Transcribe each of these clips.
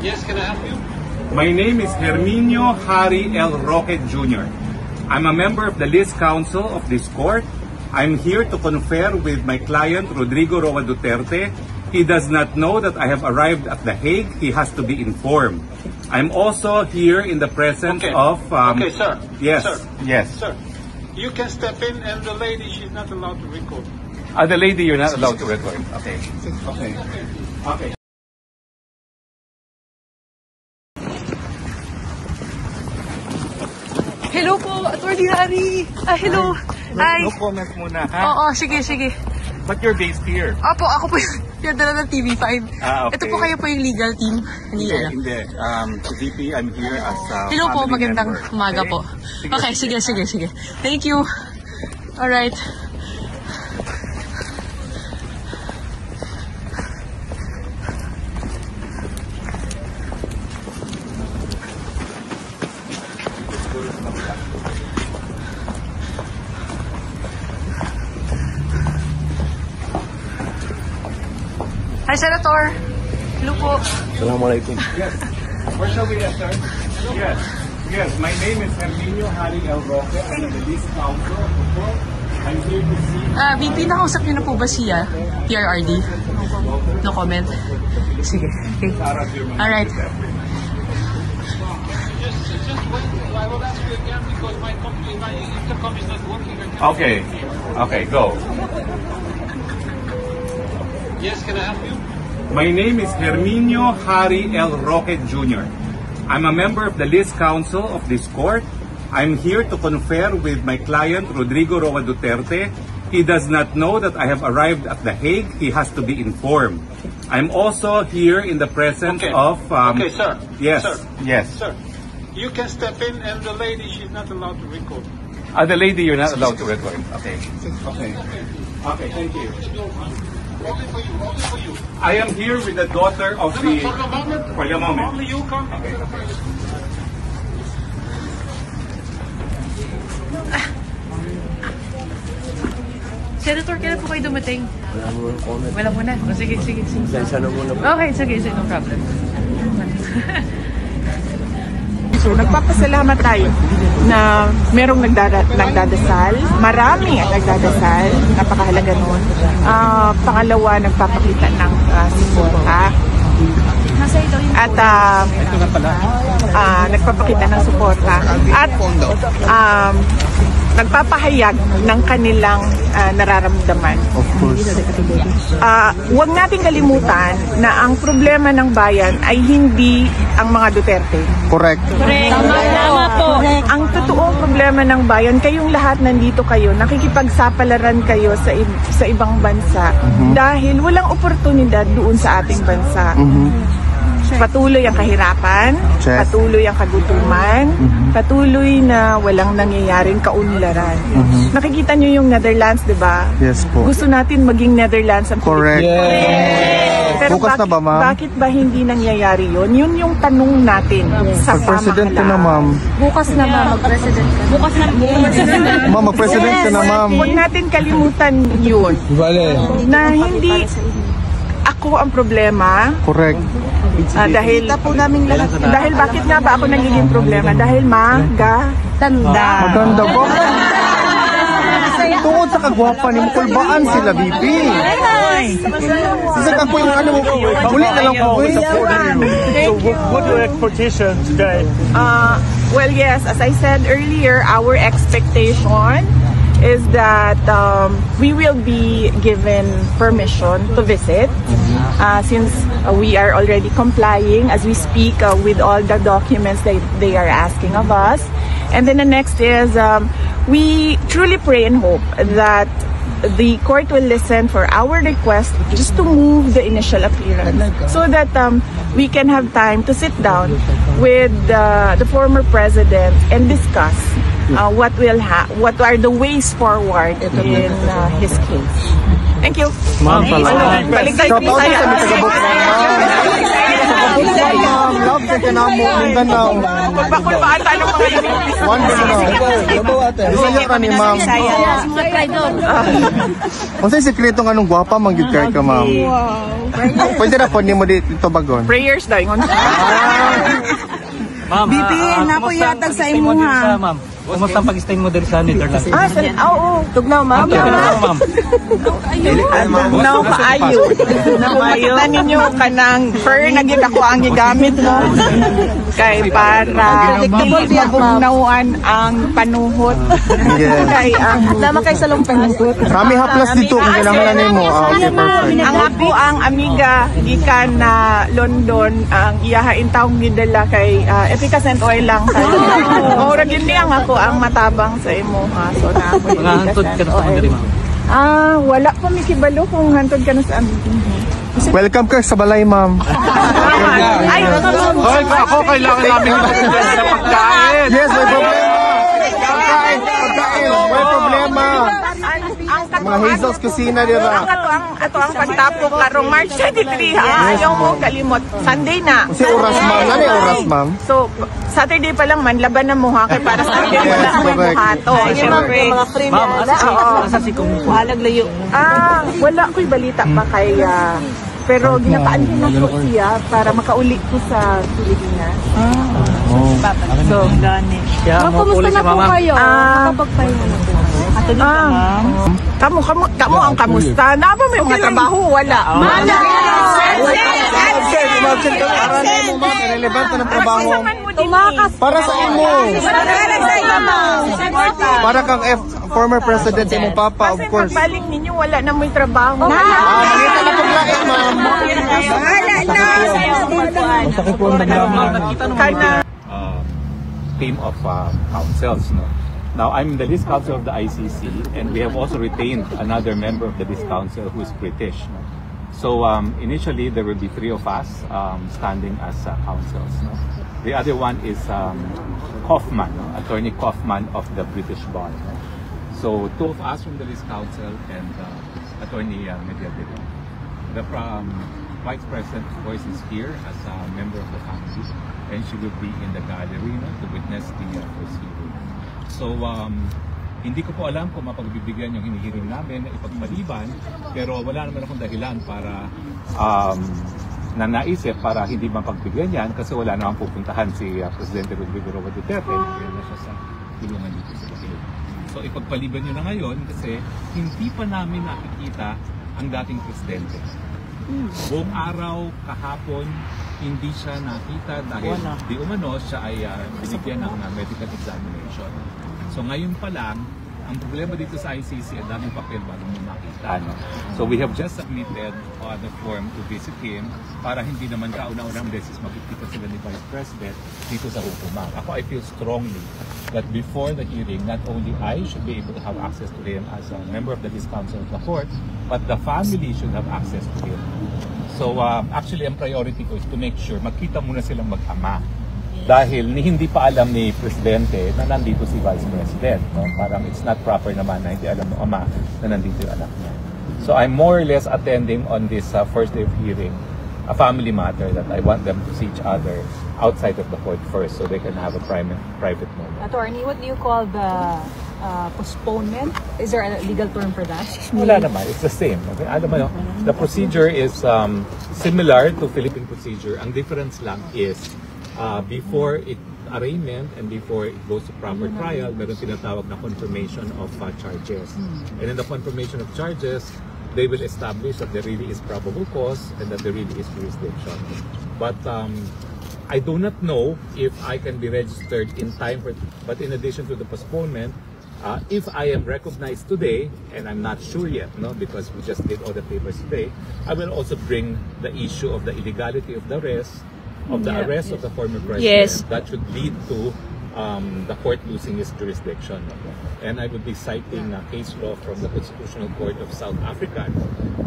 Yes, can I help you? My name is Herminio Harry L. Roque Jr. I'm a member of the List Council of this court. I'm here to confer with my client, Rodrigo Roa Duterte. He does not know that I have arrived at The Hague. He has to be informed. I'm also here in the presence of... okay, sir. Yes, Sir. yes. Sir, you can step in, and the lady, she's not allowed to record. The lady, you're not allowed to record. Okay. Okay. Okay. Hello po, Atty. Harry. Hello. Hi. No comment muna, ha? Oo, sige. But you're based here. Opo, ako po yung dala ng TV5. Okay. Ito po kayo po yung legal team. Hindi. VP, I'm here as a Hello po, family magandang member. umaga po. Okay, sige. Thank you. Alright. Hi, Senator. Hello po. Assalamualaikum. Yes. Where shall we get, sir? Yes. My name is Herminio Harry L. Roque. I'm in the List Council of the court. I'm here to see... VP, nakausap niyo na po ba siya? PRRD? No comment? Sige. Okay. Alright. Just wait. I will ask you again because my intercom is not working. Okay, go. Yes, can I help you? My name is Herminio Harry L. Roque Jr. I'm a member of the List Council of this court. I'm here to confer with my client, Rodrigo Roa Duterte. He does not know that I have arrived at The Hague. He has to be informed. I'm also here in the presence of... okay, sir. Yes, Sir. yes. Sir, you can step in, and the lady, she's not allowed to record. The lady, you're not allowed to record. Okay, thank you. Only for you. I am here with the daughter of the... For the moment. Only you come. Okay. Senator, kailan po kayo dumating? Wala mo ng comment. Wala muna. O, sige. Sensya na muna po. Okay, sige. No problem. So, nagpapasalamat tayo na merong nagdadasal. Marami ang nagdadasal. Napakahalaga nun. Pangalawa, nagpapakita ng suporta. At nagpapakita ng suporta. At nagpapahayag ng kanilang nararamdaman. Of course. Huwag nating kalimutan na ang problema ng bayan ay hindi ang mga Duterte. Correct. Tama po. Ang totoong problema ng bayan, kayong lahat nandito kayo, nakikipagsapalaran kayo sa ibang bansa dahil walang oportunidad doon sa ating bansa. Patuloy ang kahirapan, patuloy ang kagutuman, patuloy na walang nangyayaring kaunlaran. Nakikita nyo yung Netherlands, di ba? Yes po. Gusto natin maging Netherlands ang Correct. Pero Bukas na ba, ma'am? bakit ba hindi nangyayari yun? Yun yung tanong natin sa Pag-president ka na, pamahalaan. ma'am. Bukas na ba mag-president ka? Bukas na. Ma'am, mag-president ka na, ma'am. Huwag natin kalimutan yun. Na hindi ako ang problema. Correct. Dahil bakit nga ba ako nagiging problema? Dahil maganda. Maganda po. Tungkol sa kagwapa ni mo, kulbaan sila, VP. Isa ka po yung ano mo. Muli na lang po. So what do you expectation today? Well, yes, as I said earlier, our expectation is that we will be given permission to visit since we are already complying as we speak with all the documents that they are asking of us. And then the next is we truly pray and hope that the court will listen for our request just to move the initial appearance so that we can have time to sit down with the former president and discuss what are the ways forward in his case. Thank you. Ma'am, Balik tayo sa Bisaya. Love President ka na mo, Mindanao. Kulbaan tayo ng mga inimis. One Mindanao. Bisaya ka ni ma'am. Kung sa'yo sekreto nga nung gwapa, mag-care ka ma'am. Pwede na po, hindi mo dito bagon. Prayers daw, ingon. Ma'am, BP, napuyatag sa imo ha. Ma'am, kumusta ang pag-stay mo dito sa Netherlands? Oo. Tugnaw, ma'am. Ma'am. Tugnaw, kaayo. Makita ninyo kanang fur na gid ako ang gigamit mo. Kay para mabugnawan ang panuhot. Yes. Kay ang Lama kay salong panugot. Rami haplas dito kung kailangan mo. Okay, perfect. ang ako ang amiga gikan na London ang iyahain taong gidala kay efficacent oil lang sa ora gyud ang ako ang matabang sa imo ha so na ako Mga hantod ka na sa kandari, ma'am. wala pa mi kibalo kung hantod ka na sa amin. Welcome ka sa balay ma'am. Ay, Hoy, ako kailangan namin sa pagkain. Yes, may problema. Pagkain, may problema. Mga Hazel's Kusina nila. ato ang pagtapok larong March 23 ha. Ayaw mo kalimot. Sunday na. Kasi oras ma'am. Ano yung oras ma'am? So, Saturday pa lang man, laban na mo ha. Kaya para Sunday mo Yes, lang may correct. buhato. Siyempre. Mga cream. Ma'am, asa si kung Halag layo. Wala ko'y balita pa kay... pero ginapaan din ako siya para makauli ko sa Pilipinas. So, kaya mo puli si mama. Ato dito, ma'am. Kamu ang kamusta? Na ba may mga trabaho? Wala. Relevant na ng trabaho. Tumakas. Para sa imo. Para kang former president sa imong papa, of Kasi course. pagbalik ninyo, wala na may trabaho. Nakita na paglain, ma'am. Kana. Team of councils. No? Now, I'm the list council of the ICC, and we have also retained another member of the list council who is British. No? So initially, there will be 3 of us standing as councils. No? The other one is Kaufman, no? Attorney Kaufman of the British Bar. No? So 2 of us from the list council and Attorney Mediadero. The Vice President, of course, is here as a member of the family, and she will be in the gallery, no, to witness the proceeding. So, hindi ko po alam kung mapagbibigyan yung hinihiling namin na ipagpaliban, pero wala naman akong dahilan para na naisip para hindi mapagbigyan yan kasi wala namang pupuntahan si Presidente Rodrigo Roa Duterte, hindi na siya sa tulungan dito sa Baguio. So, ipagpaliban nyo na ngayon kasi hindi pa namin nakikita ang dating Presidente. Buong araw, kahapon, hindi siya nakita dahil di umano siya ay binigyan ng medical examination. So ngayon pa lang, ang problema dito sa ICC, ang daming papel bago mo makita. No? So we have just submitted the form to visit him para hindi naman kauna-unang beses makikita sila ni Vice President dito sa hukumang. Ako, I feel strongly that before the hearing, not only I should be able to have access to him as a member of the list council of the court, but the family should have access to him. So actually, ang priority ko is to make sure makita muna silang mag-ama. Dahil hindi pa alam ni Presidente na nandito si Vice President. No? Parang it's not proper naman na hindi alam ng ama na nandito yung anak niya. So I'm more or less attending on this first day of hearing, a family matter that I want them to see each other outside of the court first so they can have a private moment. Attorney, what do you call the postponement? Is there a legal term for that? Wala naman. It's the same. Okay? Alam mo, the procedure is similar to Philippine procedure. Ang difference lang is before arraignment and before it goes to proper trial, meron tinatawag na confirmation of charges. And in the confirmation of charges, they will establish that there really is probable cause and that there really is jurisdiction. But I do not know if I can be registered in time for, but in addition to the postponement, if I am recognized today, and I'm not sure yet, no, because we just did all the papers today, I will also bring the issue of the illegality of the arrest, of the arrest of the former president. Yes. That should lead to the court losing its jurisdiction. And I would be citing case law from the Constitutional Court of South Africa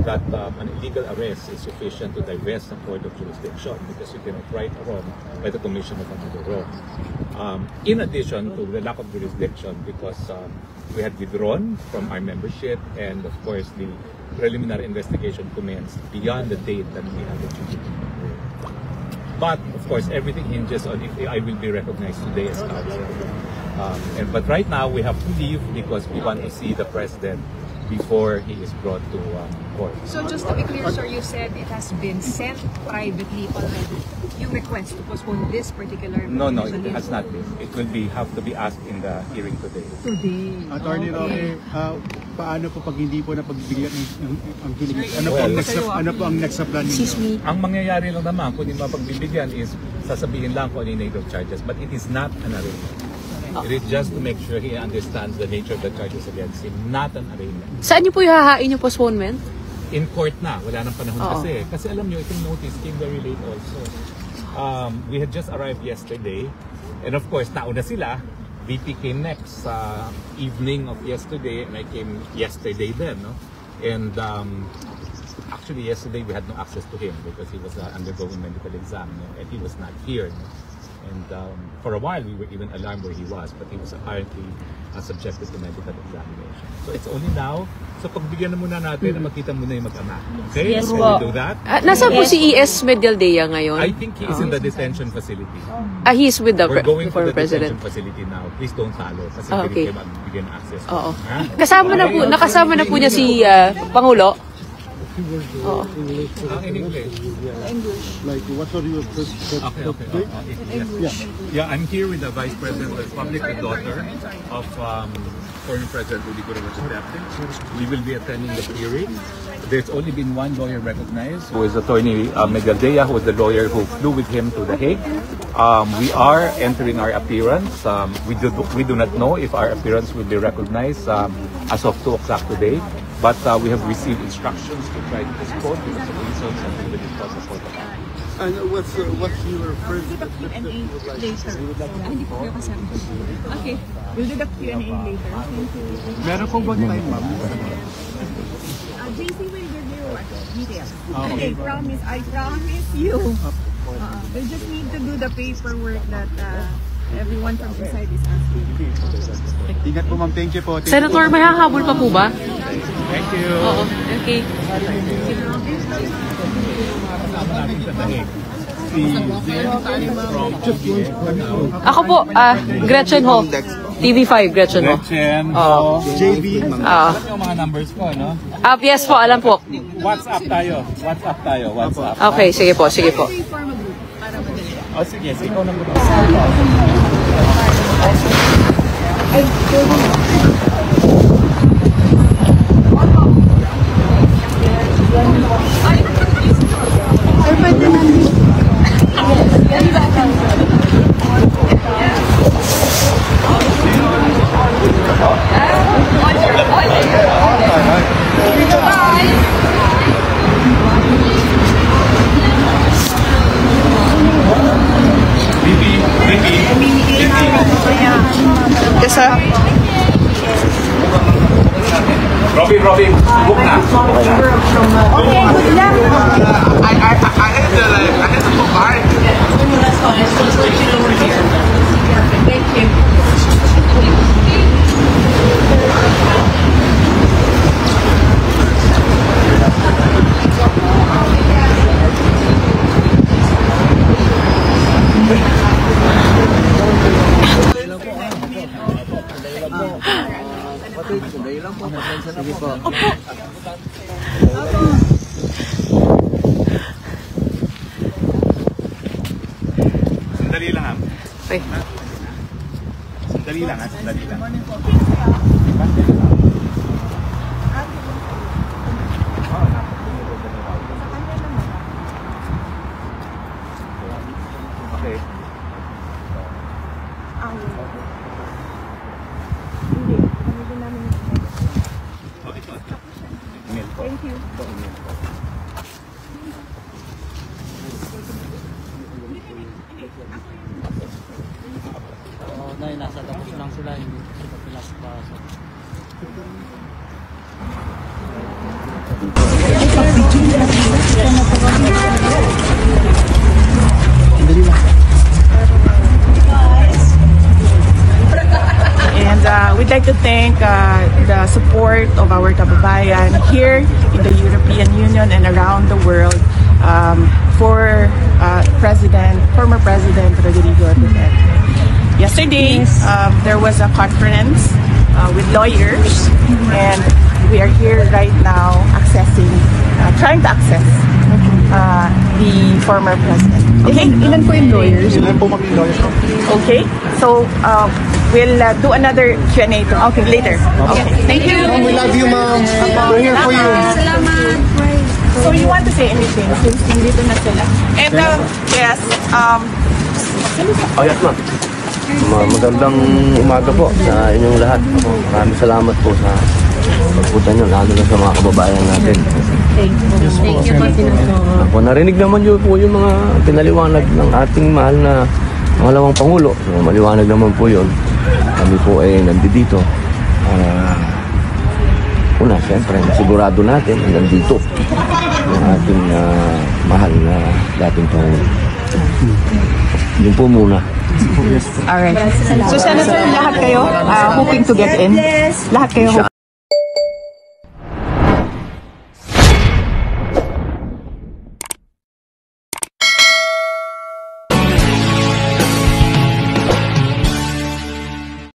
that an illegal arrest is sufficient to divest the court of jurisdiction because you cannot right a wrong by the commission of another wrong. In addition to the lack of jurisdiction, because we had withdrawn from our membership, and of course the preliminary investigation commenced beyond the date that we had achieved. But of course, everything hinges on if I will be recognized today as counsel. But right now, we have to leave because we want to see the president before he is brought to court. So just to be clear, sir, you said it has been sent privately already. You request to postpone this particular... No, it has not been. It will have to be asked in the hearing today. Attorney Roque, paano po pag hindi po napagbigyan ang kilig? Ano po ang next plan ninyo? Ang mangyayari lang naman kung hindi mapagbibigyan is sasabihin lang kung ano yung nature of charges, but it is not an arraignment. It is just to make sure he understands the nature of the charges against him, not an arraignment. Saan niyo po ihahain yung postponement? In court na, wala nang panahon kasi. Kasi alam niyo, itong notice came very late also. We had just arrived yesterday, and of course, nauna sila. VP came next sa evening of yesterday, and I came yesterday then, no? And actually, yesterday we had no access to him because he was undergoing medical exam, no? And he was not here. No? And for a while, we were even alarmed where he was, but he was apparently subjected to medical examination. So it's only now. So pagbigyan na muna natin na makita muna yung mag-ama. Okay? Yes, Can we do that? Nasaan po si ES Medialdea ngayon? I think he is in the detention facility. He's with the We're going to former the president. detention facility now. Please don't follow kasi Okay. hindi kayo magbigyan ng access. Oo. Ha? Nakasama na po niya si Pangulo? Oo. In English. Like, what are your Okay. Yeah, I'm here with the Vice President of the Republic, the daughter of former President Rodrigo Roa Duterte. We will be attending the hearing. There's only been one lawyer recognized, who is Attorney Medialdea, who is the lawyer who flew with him to The Hague. We are entering our appearance. We do not know if our appearance will be recognized as of 2 o'clock today. But we have received instructions to try to postpone because of reasons and we will discuss the protocol. And what's your first... Okay, we'll do the Q&A later. Thank you. Meron pong bang time, ma'am? JC will give you details. Okay, I promise you. They just need to do the paperwork that everyone from inside is asking. Ingat po, ma'am. Thank you po. Senator, may hahabol pa po ba? Thank you. Oo. Okay. Ako po, Gretchen Ho. TV5, Gretchen Ho. Gretchen, JB. alam niyo mga numbers ko, no? Yes po, alam po. WhatsApp tayo. WhatsApp. Okay, sige po, sige po. Oh, sige, ikaw na muna. Yes, sir. Robin, book na. Okay, good luck. I had to go by. Thank you. Sige po. Sandali lang, ha? Okay. Sandali lang. Okay. Thank you. Nay, nasa tapos lang sila, hindi sila pinasok. And we'd like to thank the support of our kababayan here in the European Union and around the world for former President Rodrigo Duterte. Yesterday, there was a conference with lawyers, and we are here right now trying to access the former president. Okay? Ilan po yung lawyers? Ilan po maging lawyers po? Okay, so we'll do another Q&A later. Okay. Thank you. Ma'am, we love you, ma'am. We're here for you. So you want to say anything since nandito na sila? And yes, Ayos ma'am. Magandang umaga po sa inyong lahat. Maraming salamat po sa pagpunta nyo, lalo na sa mga kababayan natin. Thank you, Martin. Narinig naman yun po yung mga pinaliwanag ng ating mahal na pangalawang Pangulo. So, maliwanag naman po yun. Kami po ay nandito. Una, siyempre, sigurado natin nandito yung ating mahal na dating Pangulo. Yun po muna. alright. So Senator, lahat kayo hoping to get in? Lahat kayo